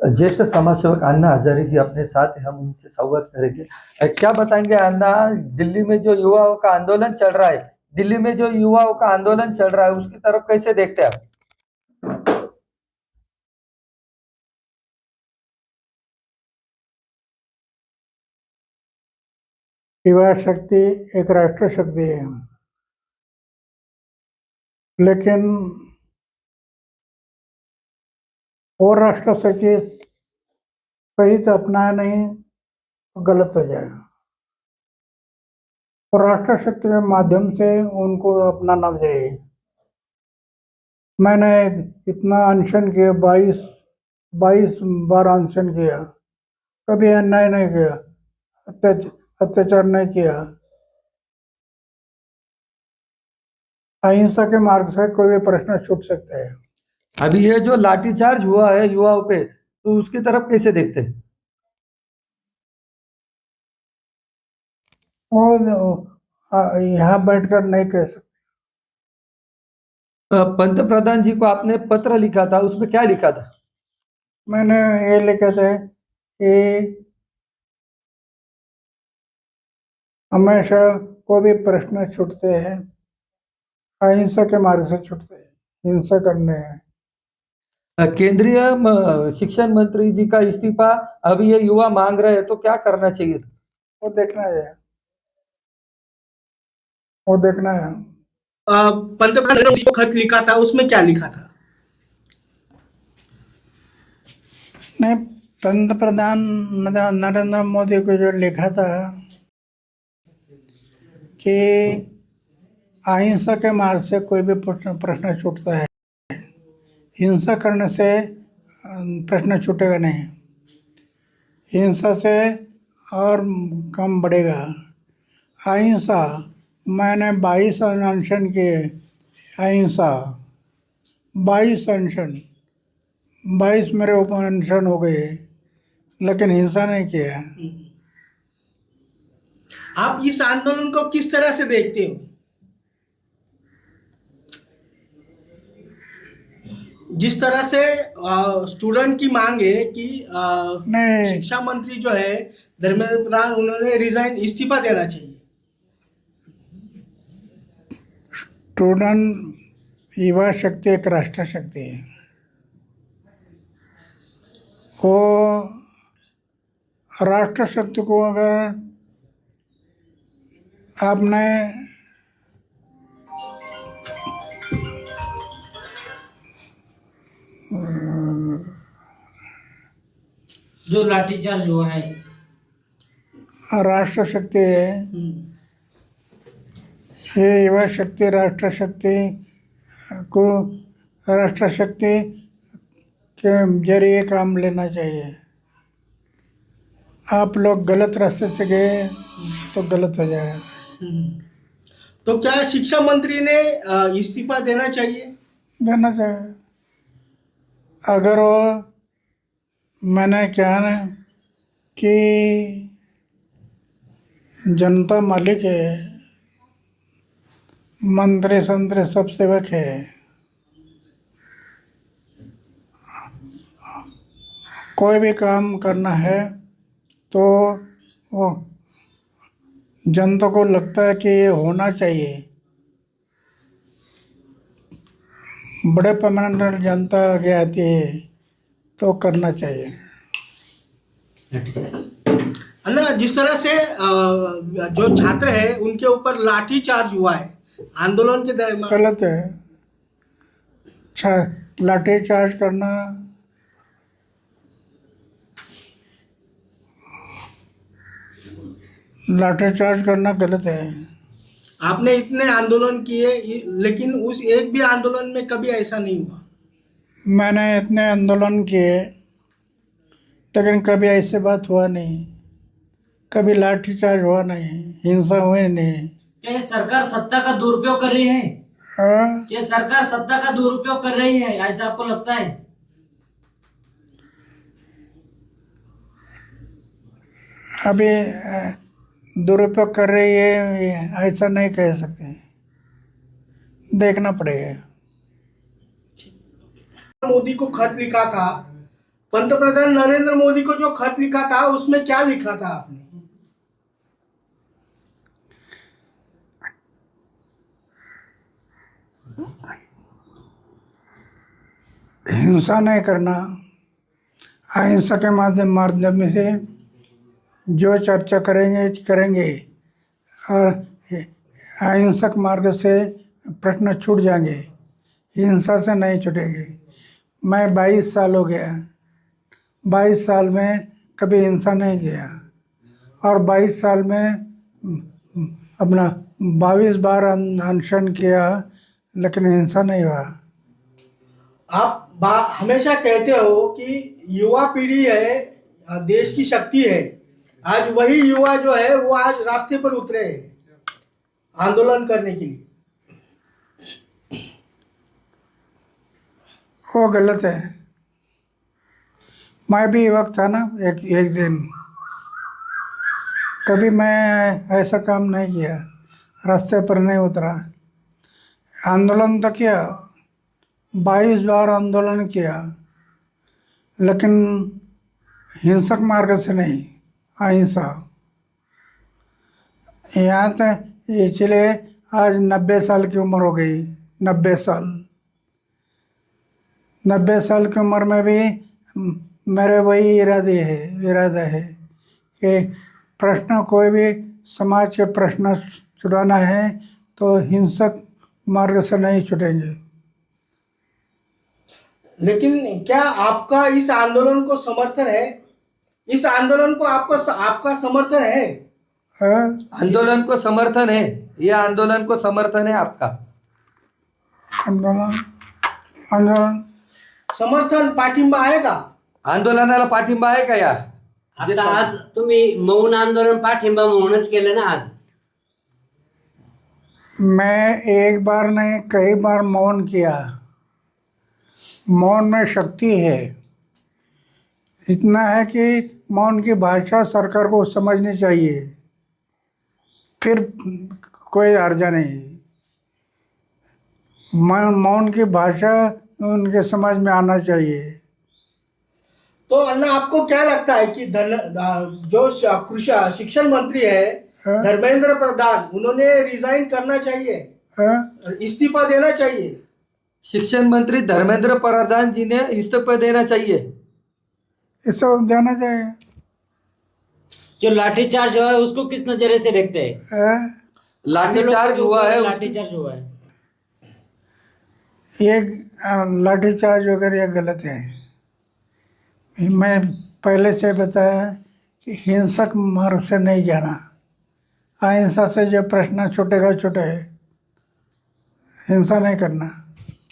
ज्येष्ठ समाजसेवक अन्ना हजारे जी अपने साथ हैं, हम उनसे संवाद करेंगे। क्या बताएंगे अन्ना, दिल्ली में जो युवाओं का आंदोलन चल रहा है, दिल्ली में जो युवाओं का आंदोलन चल रहा है उसकी तरफ कैसे देखते हैं आप? युवा शक्ति एक राष्ट्र शक्ति है, लेकिन और राष्ट्र शक्ति सही से अपनाया नहीं तो गलत हो जाएगा। और राष्ट्र शक्ति के माध्यम से उनको अपनाना चाहिए। मैंने इतना अनशन किया, 22 बार अनशन किया, कभी अन्याय नहीं किया, अत्याचार नहीं किया। अहिंसा के मार्ग से कोई भी प्रश्न छूट सकते हैं। अभी ये जो लाठीचार्ज हुआ है युवाओं पे, तो उसकी तरफ कैसे देखते हैं? वो यहाँ बैठकर नहीं कह सकते। पंत प्रधान जी को आपने पत्र लिखा था, उसमें क्या लिखा था? मैंने ये लिखा था कि हमेशा कोई भी प्रश्न छूटते हैं अहिंसा के मार्ग से छूटते हैं, हिंसा करने हैं। केंद्रीय शिक्षण मंत्री जी का इस्तीफा अभी ये युवा मांग रहे हैं, तो क्या करना चाहिए? वो देखना है, वो देखना है। पंतप्रधान नरेंद्र मोदी को खत लिखा था, उसमें क्या लिखा था? नहीं, पंतप्रधान नरेंद्र मोदी को जो लिखा था कि अहिंसा के मार्ग से कोई भी प्रश्न छूटता है, हिंसा करने से प्रश्न छूटेगा नहीं, हिंसा से और कम बढ़ेगा। अहिंसा, मैंने 22 अनशन किए, अहिंसा 22 अनशन, 22 मेरे ऊपर अनशन हो गए, लेकिन हिंसा नहीं किया। आप इस आंदोलन को किस तरह से देखते हो? जिस तरह से स्टूडेंट की मांग है कि नहीं, शिक्षा मंत्री जो है धर्मेंद्र प्रधान, उन्होंने रिजाइन, इस्तीफा देना चाहिए। स्टूडेंट युवा शक्ति एक राष्ट्र शक्ति है। वो राष्ट्र शक्ति को अगर आपने जो लाठीचार्ज हुआ है, राष्ट्र शक्ति है, ये युवा शक्ति राष्ट्र शक्ति को राष्ट्र शक्ति के जरिए काम लेना चाहिए। आप लोग गलत रास्ते से गए तो गलत हो जाएगा। तो क्या शिक्षा मंत्री ने इस्तीफा देना चाहिए? देना चाहिए। अगर वो, मैंने क्या ना कि जनता मालिक है, मंत्री संतरी सब सेवक है, कोई भी काम करना है तो वो जनता को लगता है कि ये होना चाहिए, बड़े पैमाने पर जनता आगे आती है तो करना चाहिए। अन्ना, जिस तरह से जो छात्र है उनके ऊपर लाठी चार्ज हुआ है आंदोलन के दौरान, गलत है। लाठी चार्ज करना गलत है। आपने इतने आंदोलन किए, लेकिन उस एक भी आंदोलन में कभी ऐसा नहीं हुआ। मैंने इतने आंदोलन किए, लेकिन कभी ऐसे बात हुआ नहीं, कभी लाठीचार्ज हुआ नहीं, हिंसा हुई नहीं। क्या ये सरकार सत्ता का दुरुपयोग कर रही है? हाँ? ये सरकार सत्ता का दुरुपयोग कर रही है, ऐसा आपको लगता है? अभी दुरुपयोग कर रही है ऐसा नहीं कह सकते, देखना पड़ेगा। मोदी को खत लिखा था, पंतप्रधान नरेंद्र मोदी को जो खत लिखा था उसमें क्या लिखा था आपने? हिंसा नहीं करना, अहिंसा के माध्यम से जो चर्चा करेंगे और अहिंसक मार्ग से प्रश्न छूट जाएंगे, हिंसा से नहीं छूटेंगे। मैं 22 साल हो गया, 22 साल में कभी हिंसा नहीं किया और 22 साल में अपना 22 बार अनशन किया, लेकिन हिंसा नहीं हुआ। आप हमेशा कहते हो कि युवा पीढ़ी है देश की शक्ति है। आज वही युवा जो है वो आज रास्ते पर उतरे हैं आंदोलन करने के लिए। वो गलत है। मैं भी वक्त था ना, एक दिन कभी मैं ऐसा काम नहीं किया, रास्ते पर नहीं उतरा। आंदोलन तो किया, 22 बार आंदोलन किया, लेकिन हिंसक मार्ग से नहीं, अहिंसा। यहाँ तक इसलिए आज 90 साल की उम्र हो गई। 90 साल की उम्र में भी मेरे वही इरादा है कि प्रश्न कोई भी समाज के प्रश्न छुड़ाना है तो हिंसक मार्ग से नहीं छुटेंगे। लेकिन क्या आपका इस आंदोलन को समर्थन है? इस आंदोलन को आपका समर्थन है? आंदोलन को समर्थन है, यह आंदोलन को समर्थन है आपका? आंदोलन समर्थन पाठिंबा आहे का? आंदोलनाला पाठिंबा आहे का? या आता आज तुम्ही मौन आंदोलन पाठिंबा म्हणूनच केलं ना आज? मैं एक बार नहीं कई बार मौन किया। मौन में शक्ति है। इतना है कि मौन की भाषा सरकार को समझनी चाहिए, फिर कोई अर्जा नहीं। मौन की भाषा उनके समझ में आना चाहिए। तो अन्ना आपको क्या लगता है कि जो शिक्षण मंत्री है धर्मेंद्र प्रधान, उन्होंने रिजाइन करना चाहिए, इस्तीफा देना चाहिए? शिक्षण मंत्री धर्मेंद्र प्रधान जी ने इस्तीफा देना चाहिए। इसे देना चाहिए। जो लाठीचार्ज हुआ है उसको किस नजरिए से देखते हैं? लाठीचार्ज हुआ है, लाठीचार्ज हुआ है, ये लाठीचार्ज वगैरह ये गलत है। मैं पहले से बताया कि हिंसक मार्ग से नहीं जाना, अहिंसा से जो प्रश्न छूटेगा छूटे, हिंसा नहीं करना।